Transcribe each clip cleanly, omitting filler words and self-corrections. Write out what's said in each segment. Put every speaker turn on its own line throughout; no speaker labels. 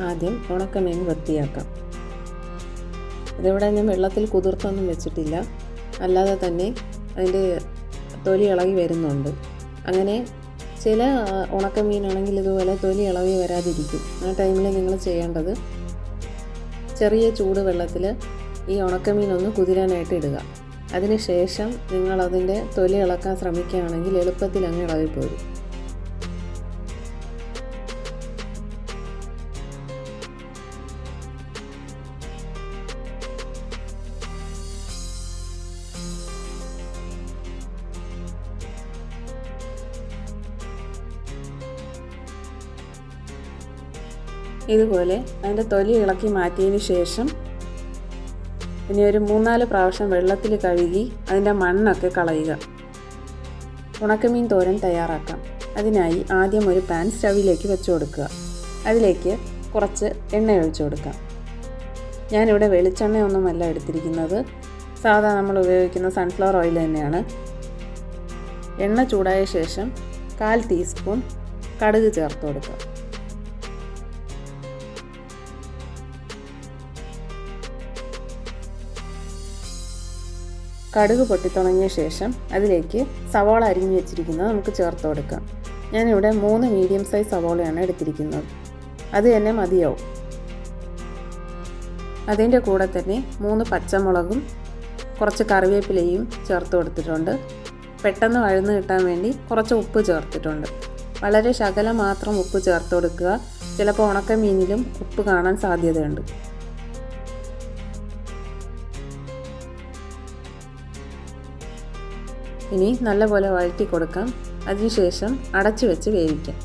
ആദ്യം ഉണക്കമീൻ വൃത്തിയാക്കാം. ഇതിവിടെ ഞാൻ വെള്ളത്തിൽ കുതിർത്തൊന്നും വെച്ചിട്ടില്ല, അല്ലാതെ തന്നെ അതിൻ്റെ തൊലി ഇളകി വരുന്നുണ്ട്. അങ്ങനെ ചില ഉണക്കമീനാണെങ്കിൽ ഇതുപോലെ തൊലി ഇളകി വരാതിരിക്കും. ആ ടൈമിൽ നിങ്ങൾ ചെയ്യേണ്ടത് ചെറിയ ചൂട് വെള്ളത്തിൽ ഈ ഉണക്കമീനൊന്ന് കുതിരാനായിട്ട് ഇടുക. അതിനുശേഷം നിങ്ങളതിൻ്റെ തൊലി ഇളക്കാൻ ശ്രമിക്കുകയാണെങ്കിൽ എളുപ്പത്തിൽ അങ്ങ് ഇളകിപ്പോരും. ഇതുപോലെ അതിൻ്റെ തൊലി ഇളക്കി മാറ്റിയതിന് ശേഷം ഇനി ഒരു 3-4 പ്രാവശ്യം വെള്ളത്തിൽ കഴുകി അതിൻ്റെ മണ്ണൊക്കെ കളയുക. ഉണക്കമീൻ തോരൻ തയ്യാറാക്കാം. അതിനായി ആദ്യം ഒരു പാൻ സ്റ്റവിലേക്ക് വെച്ച് കൊടുക്കുക. അതിലേക്ക് കുറച്ച് എണ്ണ ഒഴിച്ചു കൊടുക്കാം. ഞാനിവിടെ വെളിച്ചെണ്ണയൊന്നുമല്ല എടുത്തിരിക്കുന്നത്, സാധാ നമ്മൾ ഉപയോഗിക്കുന്ന സൺഫ്ലവർ ഓയിൽ തന്നെയാണ്. എണ്ണ ചൂടായ ശേഷം 1/4 ടീസ്പൂൺ കടുക് ചേർത്ത് കൊടുക്കുക. കടുക് പൊട്ടിത്തുടങ്ങിയ ശേഷം അതിലേക്ക് സവാള അരിഞ്ഞു വെച്ചിരിക്കുന്നത് നമുക്ക് ചേർത്ത് കൊടുക്കാം. ഞാനിവിടെ 3 മീഡിയം സൈസ് സവാളയാണ് എടുത്തിരിക്കുന്നത്, അത് തന്നെ മതിയാവും. അതിൻ്റെ കൂടെ തന്നെ 3 പച്ചമുളകും കുറച്ച് കറിവേപ്പിലയും ചേർത്ത് കൊടുത്തിട്ടുണ്ട്. പെട്ടെന്ന് വഴന്ന് കിട്ടാൻ വേണ്ടി കുറച്ച് ഉപ്പ് ചേർത്തിട്ടുണ്ട്. വളരെ ശകലം മാത്രം ഉപ്പ് ചേർത്ത് കൊടുക്കുക, ചിലപ്പോൾ ഉണക്കമീനിലും ഉപ്പ് കാണാൻ സാധ്യതയുണ്ട്. ഇനി നല്ലപോലെ വഴറ്റി കൊടുക്കാം. അതിനുശേഷം അടച്ചു വെച്ച് വേവിക്കാം.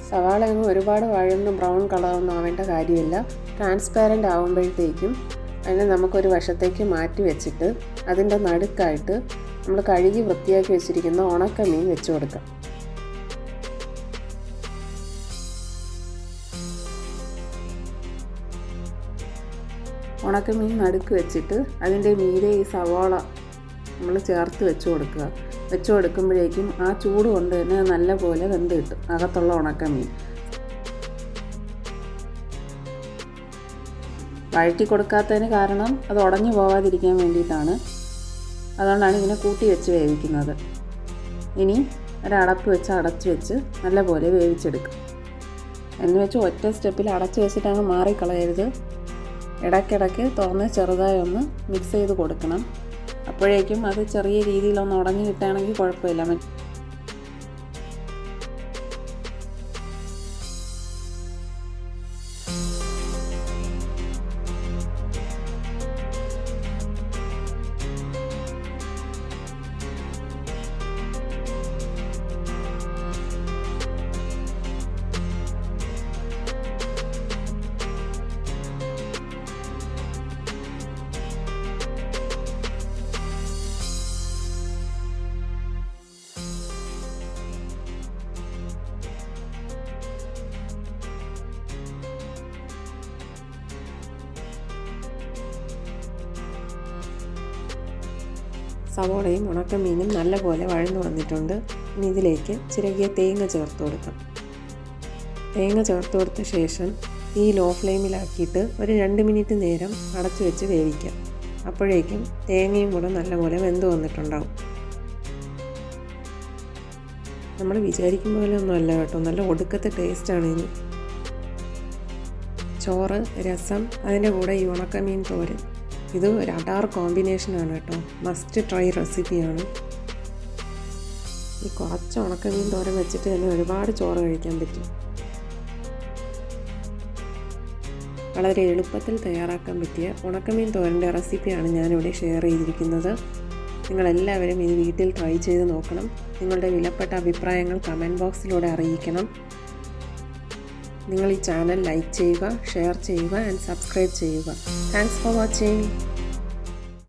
സവാള ഒരുപാട് വഴന്ന് ബ്രൗൺ കളറൊന്നും ആവേണ്ട കാര്യമില്ല. ട്രാൻസ്പാരൻ്റ് ആകുമ്പോഴത്തേക്കും അതിനെ നമുക്കൊരു വശത്തേക്ക് മാറ്റി വെച്ചിട്ട് അതിൻ്റെ നടുക്കായിട്ട് നമ്മൾ കഴുകി വൃത്തിയാക്കി വെച്ചിരിക്കുന്ന ഉണക്കമീൻ വെച്ച് കൊടുക്കാം. ഉണക്കമീൻ നടുക്ക് വെച്ചിട്ട് അതിൻ്റെ മീതെ ഈ സവാള നമ്മൾ ചേർത്ത് വെച്ച് കൊടുക്കുക. വെച്ച് കൊടുക്കുമ്പോഴേക്കും ആ ചൂട് കൊണ്ട് തന്നെ നല്ലപോലെ വെന്ത് കിട്ടും അകത്തുള്ള ഉണക്കമീൻ. വഴറ്റി കൊടുക്കാത്തതിന് കാരണം അത് ഉടഞ്ഞു പോകാതിരിക്കാൻ വേണ്ടിയിട്ടാണ്. അതുകൊണ്ടാണ് ഇങ്ങനെ കൂട്ടി വെച്ച് വേവിക്കുന്നത്. ഇനി ഒരടപ്പ് വെച്ച് അടച്ച് വെച്ച് നല്ലപോലെ വേവിച്ചെടുക്കും. എന്ന് വെച്ച് ഒറ്റ സ്റ്റെപ്പിൽ അടച്ച് വെച്ചിട്ട് അങ്ങ് മാറിക്കളയരുത്. ഇടയ്ക്കിടയ്ക്ക് തുറന്ന് ചെറുതായി ഒന്ന് മിക്സ് ചെയ്ത് കൊടുക്കണം. അപ്പോഴേക്കും അത് ചെറിയ രീതിയിലൊന്ന് ഉടഞ്ഞു കിട്ടുകയാണെങ്കിൽ കുഴപ്പമില്ല. സവോളയും ഉണക്കമീനും നല്ലപോലെ വഴന്നു വന്നിട്ടുണ്ട്. ഇനി ഇതിലേക്ക് ചിരകിയ തേങ്ങ ചേർത്ത് കൊടുക്കാം. തേങ്ങ ചേർത്ത് കൊടുത്ത ശേഷം ഈ ലോ ഫ്ലെയിമിലാക്കിയിട്ട് ഒരു 2 മിനിറ്റ് നേരം അടച്ചു വെച്ച് വേവിക്കാം. അപ്പോഴേക്കും തേങ്ങയും കൂടെ നല്ലപോലെ വെന്ത് വന്നിട്ടുണ്ടാവും. നമ്മൾ വിചാരിക്കുന്ന പോലെ ഒന്നും അല്ല കേട്ടോ, നല്ല ഒടുക്കത്തെ ടേസ്റ്റാണ് ഇതിന്. ചോറ്, രസം, അതിൻ്റെ കൂടെ ഈ ഉണക്കമീൻ തോരൻ, ഇത് ഒരു അടാർ കോമ്പിനേഷനാണ് കേട്ടോ. മസ്റ്റ് ട്രൈ റെസിപ്പിയാണ്. ഈ കുറച്ച് ഉണക്കമീൻ തോരൻ വെച്ചിട്ട് തന്നെ ഒരുപാട് ചോറ് കഴിക്കാൻ പറ്റും. വളരെ എളുപ്പത്തിൽ തയ്യാറാക്കാൻ പറ്റിയ ഉണക്കമീൻ തോരൻ്റെ റെസിപ്പിയാണ് ഞാനിവിടെ ഷെയർ ചെയ്തിരിക്കുന്നത്. നിങ്ങളെല്ലാവരും ഇത് വീട്ടിൽ ട്രൈ ചെയ്ത് നോക്കണം. നിങ്ങളുടെ വിലപ്പെട്ട അഭിപ്രായങ്ങൾ കമൻറ്റ് ബോക്സിലൂടെ അറിയിക്കണം. നിങ്ങൾ ഈ ചാനൽ ലൈക്ക് ചെയ്യുക, ഷെയർ ചെയ്യുക ആൻഡ് സബ്സ്ക്രൈബ് ചെയ്യുക. Thanks for watching.